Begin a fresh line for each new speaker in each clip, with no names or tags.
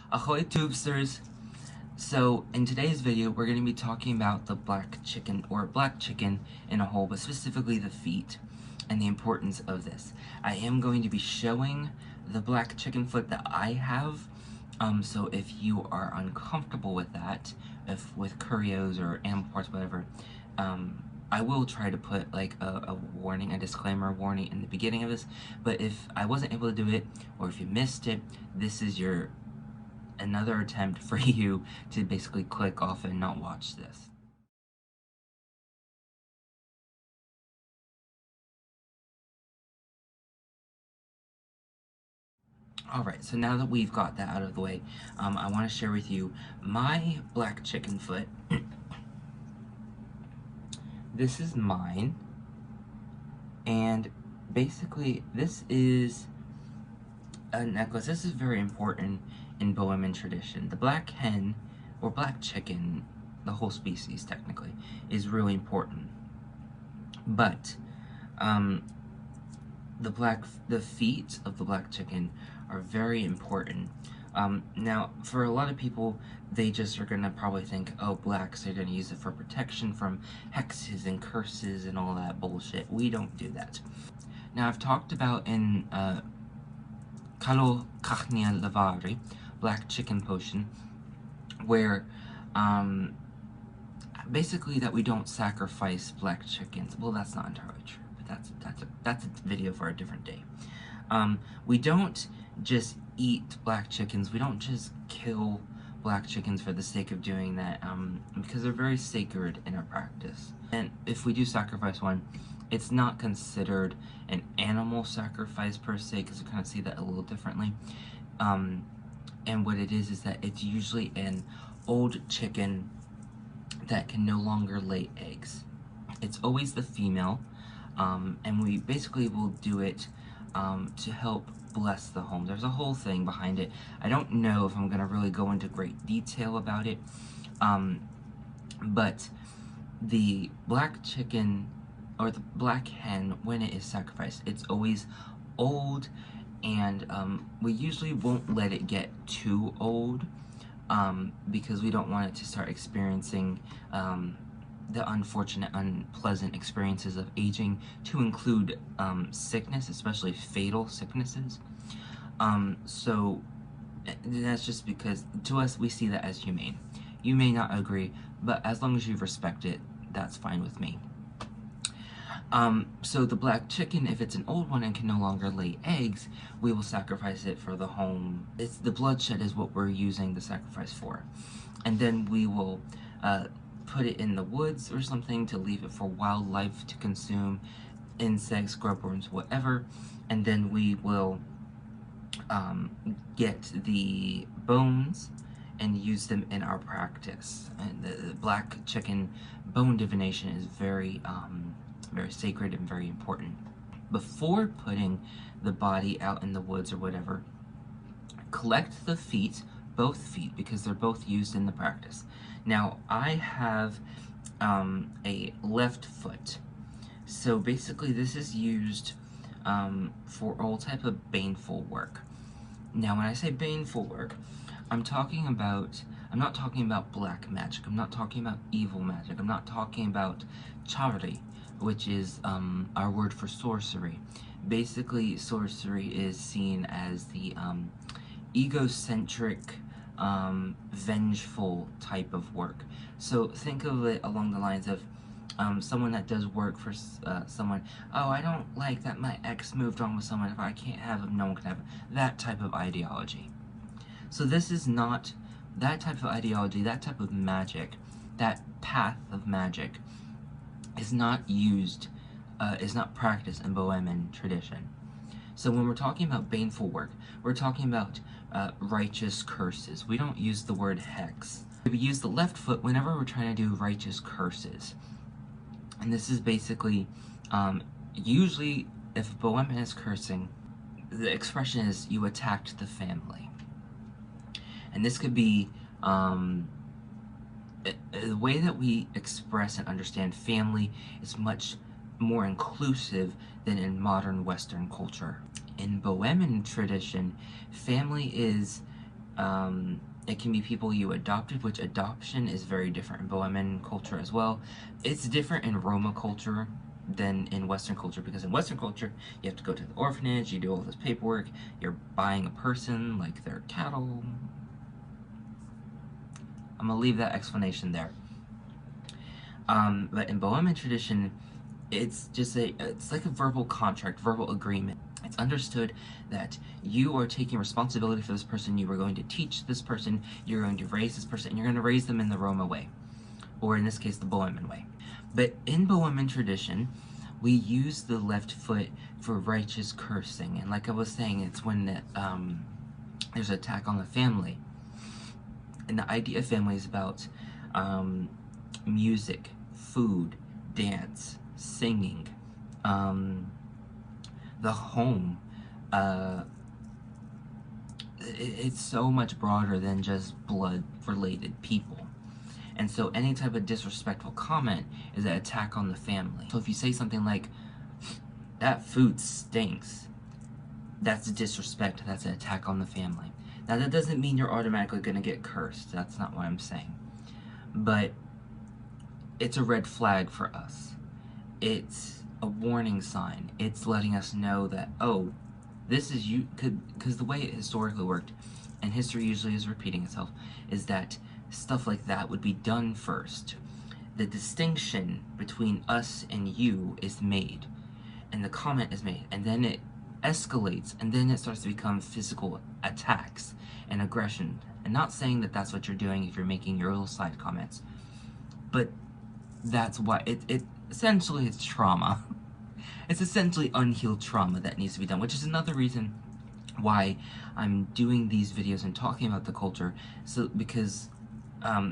Ahoy tubesters! So in today's video we're going to be talking about the black chicken, or black chicken in a whole, but specifically the feet and the importance of this. I am going to be showing the black chicken foot that I have, so if you are uncomfortable with that, if with curios or animal parts, whatever, I will try to put like a warning, a disclaimer warning in the beginning of this, but if I wasn't able to do it, or if you missed it, this is another attempt for you to basically click off and not watch this. Alright, so now that we've got that out of the way, I want to share with you my black chicken foot. This is mine, and basically this is a necklace. This is very important in Bohemian tradition. The black hen, or black chicken, the whole species technically, is really important. But the feet of the black chicken are very important. Now, for a lot of people, they just are gonna probably think, oh, black, so they're gonna use it for protection from hexes and curses and all that bullshit. We don't do that. Now, I've talked about in Kalo Kachnia Lavari, Black Chicken Potion, where basically that we don't sacrifice black chickens. Well, that's not entirely true, but that's a video for a different day. We don't just eat black chickens. We don't just kill black chickens for the sake of doing that, because they're very sacred in our practice. And if we do sacrifice one, it's not considered an animal sacrifice per se, because we kind of see that a little differently. And what it is that it's usually an old chicken that can no longer lay eggs. It's always the female, and we basically will do it to help bless the home. There's a whole thing behind it. I don't know if I'm going to really go into great detail about it, but the black chicken, or the black hen, when it is sacrificed, it's always old, and we usually won't let it get too old, because we don't want it to start experiencing the unfortunate, unpleasant experiences of aging, to include sickness, especially fatal sicknesses. So that's just because to us we see that as humane. You may not agree, but as long as you respect it, that's fine with me. So the black chicken, if it's an old one and can no longer lay eggs, we will sacrifice it for the home. It's the bloodshed is what we're using the sacrifice for. And then we will put it in the woods or something to leave it for wildlife to consume, insects, grubworms, whatever. And then we will get the bones and use them in our practice. And the black chicken bone divination is very sacred and very important. Before putting the body out in the woods or whatever, collect the feet, both feet, because they're both used in the practice. Now, I have a left foot, so basically this is used for all type of baneful work. Now, when I say baneful work, I'm not talking about black magic, I'm not talking about evil magic, I'm not talking about charity, which is our word for sorcery. Basically, sorcery is seen as the egocentric, vengeful type of work. So think of it along the lines of someone that does work for someone. Oh, I don't like that my ex moved on with someone. If I can't have him, no one can have him. That type of ideology. So this is not that type of ideology, that type of magic, that path of magic is not used, is not practiced in Bohemian tradition. So when we're talking about baneful work, we're talking about righteous curses. We don't use the word hex. We use the left foot whenever we're trying to do righteous curses. And this is basically, usually if a Bohemian is cursing, the expression is you attacked the family. And this could be the way that we express and understand family is much more inclusive than in modern Western culture. In Bohemian tradition, family is It can be people you adopted, which adoption is very different in Bohemian culture as well. It's different in Roma culture than in Western culture, because in Western culture, you have to go to the orphanage, you do all this paperwork, you're buying a person like their cattle. I'm gonna leave that explanation there. But in Bohemian tradition, it's like a verbal contract, verbal agreement. It's understood that you are taking responsibility for this person, you are going to teach this person, you're going to raise this person, and you're going to raise them in the Roma way, or in this case, the Bohemian way. But in Bohemian tradition, we use the left foot for righteous cursing, and like I was saying, it's when there's an attack on the family. And the idea of family is about music, food, dance, singing, the home. It's so much broader than just blood-related people. And so any type of disrespectful comment is an attack on the family. So if you say something like, that food stinks, that's a disrespect, that's an attack on the family. Now that doesn't mean you're automatically gonna get cursed, that's not what I'm saying. But it's a red flag for us. It's a warning sign. It's letting us know that, oh, this is you, because the way it historically worked, and history usually is repeating itself, is that stuff like that would be done first. The distinction between us and you is made, and the comment is made, and then it escalates, and then it starts to become physical attacks and aggression. And not saying that that's what you're doing if you're making your little side comments, but that's why it essentially it's trauma. It's essentially unhealed trauma that needs to be done, which is another reason why I'm doing these videos and talking about the culture, because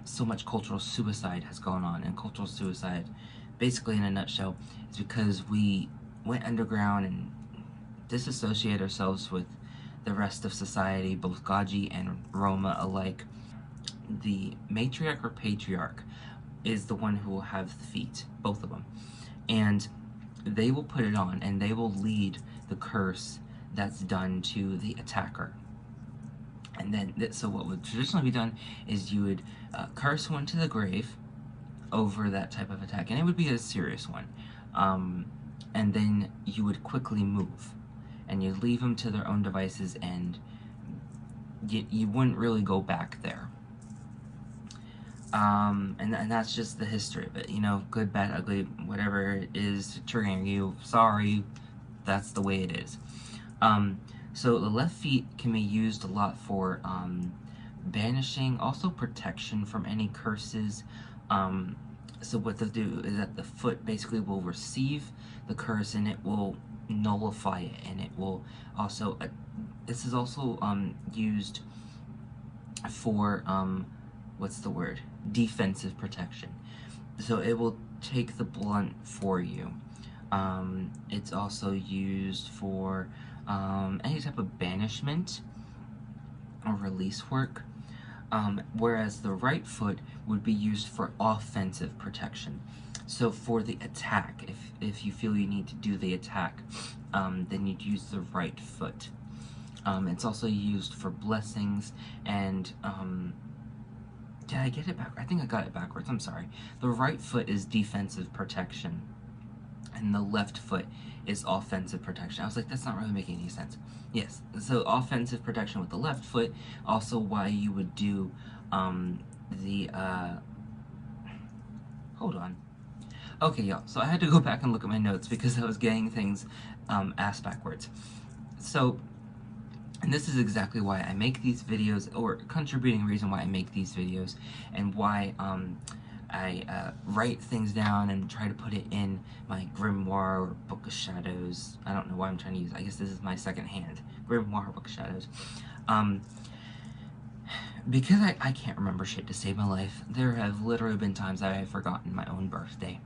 so much cultural suicide has gone on. And cultural suicide, basically in a nutshell, is because we went underground and disassociate ourselves with the rest of society, both Gaji and Roma alike. The matriarch or patriarch is the one who will have the feet, both of them, and they will put it on, and they will lead the curse that's done to the attacker. And then, so what would traditionally be done is you would curse one to the grave over that type of attack, and it would be a serious one. And then you would quickly move, and you'd leave them to their own devices, and you wouldn't really go back there. And that's just the history of it, you know, good, bad, ugly, whatever it is triggering you, sorry, that's the way it is. So the left feet can be used a lot for, banishing, also protection from any curses. So what they'll do is that the foot basically will receive the curse, and it will nullify it, and it will also, this is also, used for, what's the word? Defensive protection. So it will take the blunt for you. It's also used for any type of banishment or release work, whereas the right foot would be used for offensive protection. So for the attack, if you feel you need to do the attack, then you'd use the right foot. It's also used for blessings and did I get it back? I think I got it backwards. I'm sorry. The right foot is defensive protection, and the left foot is offensive protection. I was like, that's not really making any sense. Yes, so offensive protection with the left foot, also why you would do hold on. Okay, y'all, so I had to go back and look at my notes because I was getting things asked backwards. So, and this is exactly why I make these videos, or contributing reason why I make these videos, and why I write things down and try to put it in my grimoire or Book of Shadows. I don't know why I'm trying to use, I guess this is my second hand, grimoire or Book of Shadows. Because I can't remember shit to save my life, there have literally been times I have forgotten my own birthday.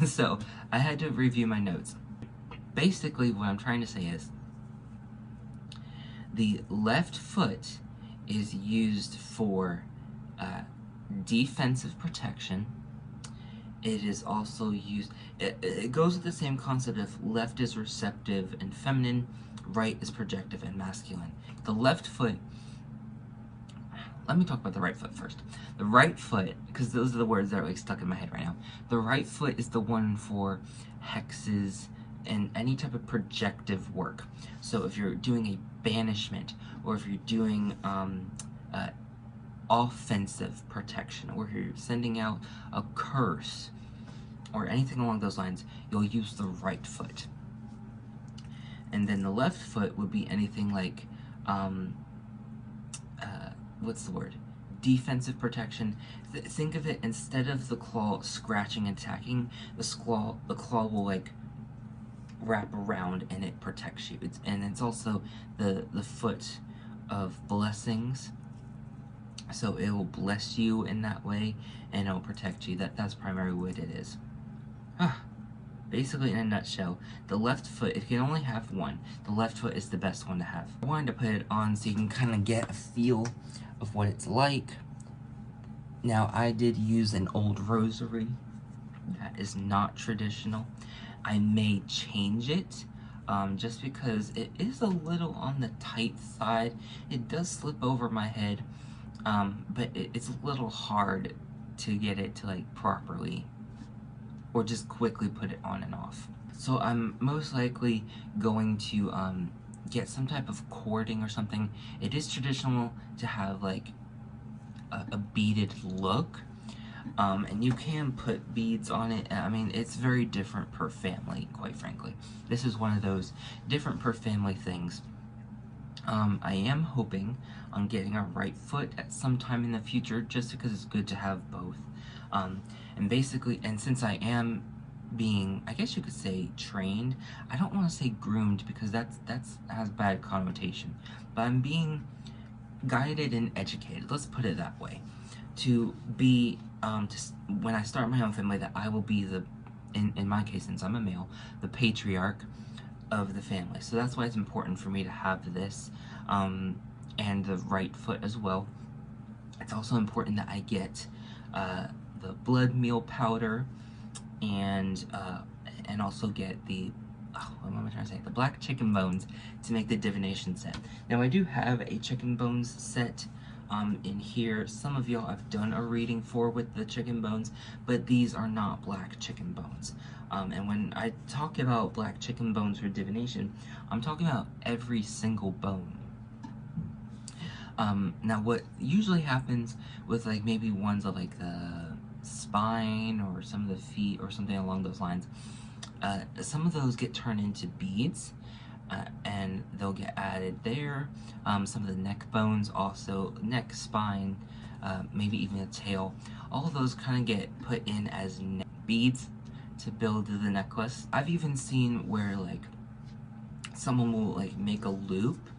So, I had to review my notes. Basically, what I'm trying to say is, the left foot is used for defensive protection. It is also used, it goes with the same concept of left is receptive and feminine, right is projective and masculine. The left foot, let me talk about the right foot first. The right foot, because those are the words that are like stuck in my head right now. The right foot is the one for hexes and any type of projective work. So if you're doing a banishment, or if you're doing offensive protection, or if you're sending out a curse, or anything along those lines, you'll use the right foot. And then the left foot would be anything like, what's the word? Defensive protection. Think of it, instead of the claw scratching and attacking, the claw will like wrap around and it protects you. And it's also the foot of blessings. So it will bless you in that way, and it will protect you. That's primarily what it is. Basically, in a nutshell, the left foot, if you can only have one, the left foot is the best one to have. I wanted to put it on so you can kind of get a feel of what it's like. Now, I did use an old rosary. That is not traditional. I may change it, just because it is a little on the tight side. It does slip over my head, but it's a little hard to get it to like properly, or just quickly put it on and off. So I'm most likely going to get some type of cording or something. It is traditional to have like a beaded look, and you can put beads on it. I mean, it's very different per family, quite frankly. This is one of those different per family things. I am hoping on getting a right foot at some time in the future, just because it's good to have both. And basically, and since I am being, I guess you could say, trained, I don't want to say groomed, because that's has bad connotation, but I'm being guided and educated, let's put it that way, to be, when I start my own family, that I will be the, in my case, since I'm a male, the patriarch of the family. So that's why it's important for me to have this, and the right foot as well. It's also important that I get the blood meal powder, and also get the, what am I trying to say? The black chicken bones to make the divination set. Now, I do have a chicken bones set in here. Some of y'all I've done a reading for with the chicken bones, but these are not black chicken bones. And when I talk about black chicken bones for divination, I'm talking about every single bone. Now, what usually happens with like maybe ones of like the spine or some of the feet or something along those lines, some of those get turned into beads, and they'll get added there. Some of the neck bones also, neck, spine, maybe even the tail, all of those kind of get put in as beads to build the necklace. I've even seen where like someone will like make a loop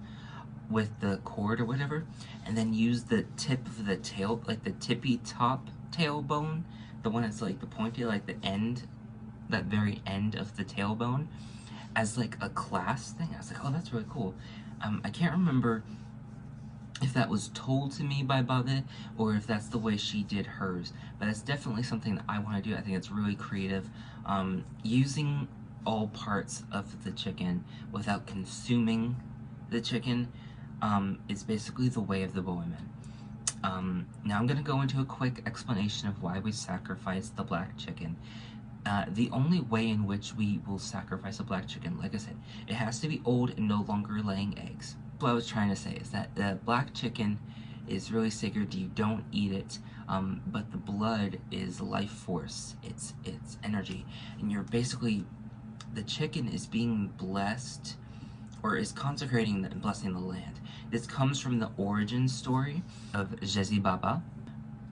with the cord or whatever, and then use the tip of the tail, like the tippy top tailbone, the one that's like the pointy, like the end, that very end of the tailbone, as like a class thing. I was like, oh, that's really cool. I can't remember if that was told to me by Baba, or if that's the way she did hers, but it's definitely something that I want to do. I think it's really creative. Using all parts of the chicken without consuming the chicken is basically the way of the Bohemian. Now I'm going to go into a quick explanation of why we sacrifice the black chicken. The only way in which we will sacrifice a black chicken, like I said, it has to be old and no longer laying eggs. What I was trying to say is that the black chicken is really sacred. You don't eat it, but the blood is life force. It's energy, and you're basically, the chicken is being blessed, or is consecrating and blessing the land. This comes from the origin story of Jezi Baba.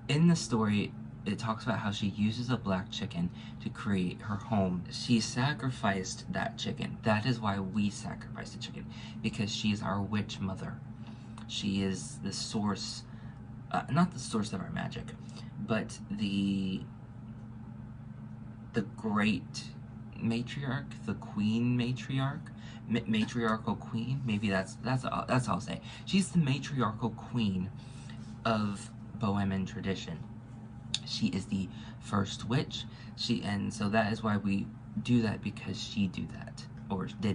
In the story, it talks about how she uses a black chicken to create her home. She sacrificed that chicken. That is why we sacrifice the chicken, because she is our witch mother. She is the source, not the source of our magic, but the great matriarch, the queen matriarch, matriarchal queen, maybe that's all I'll say. She's the matriarchal queen of Bohemian tradition. She is the first witch. And so that is why we do that, because she did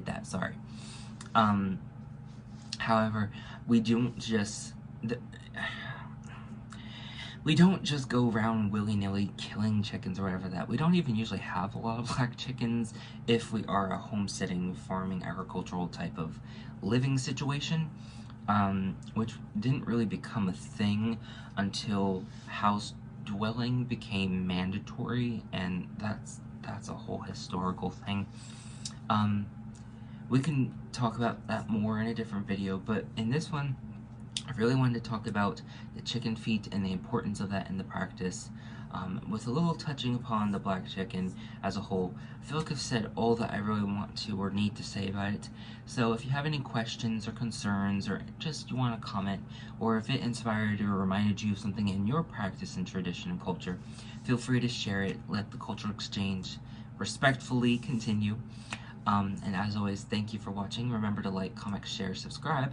that, sorry. However, we don't just go around willy-nilly killing chickens or whatever that. We don't even usually have a lot of black chickens if we are a homesteading, farming, agricultural type of living situation, which didn't really become a thing until house dwelling became mandatory, and that's a whole historical thing. We can talk about that more in a different video, but in this one, I really wanted to talk about the chicken feet and the importance of that in the practice, with a little touching upon the black chicken as a whole. I feel like I've said all that I really want to or need to say about it, so if you have any questions or concerns, or just you want to comment, or if it inspired or reminded you of something in your practice and tradition and culture, feel free to share it. Let the cultural exchange respectfully continue. And as always, thank you for watching. Remember to like, comment, share, subscribe.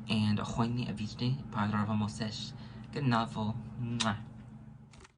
And ahoy ni avisne para vocês. Good novel. Mwah.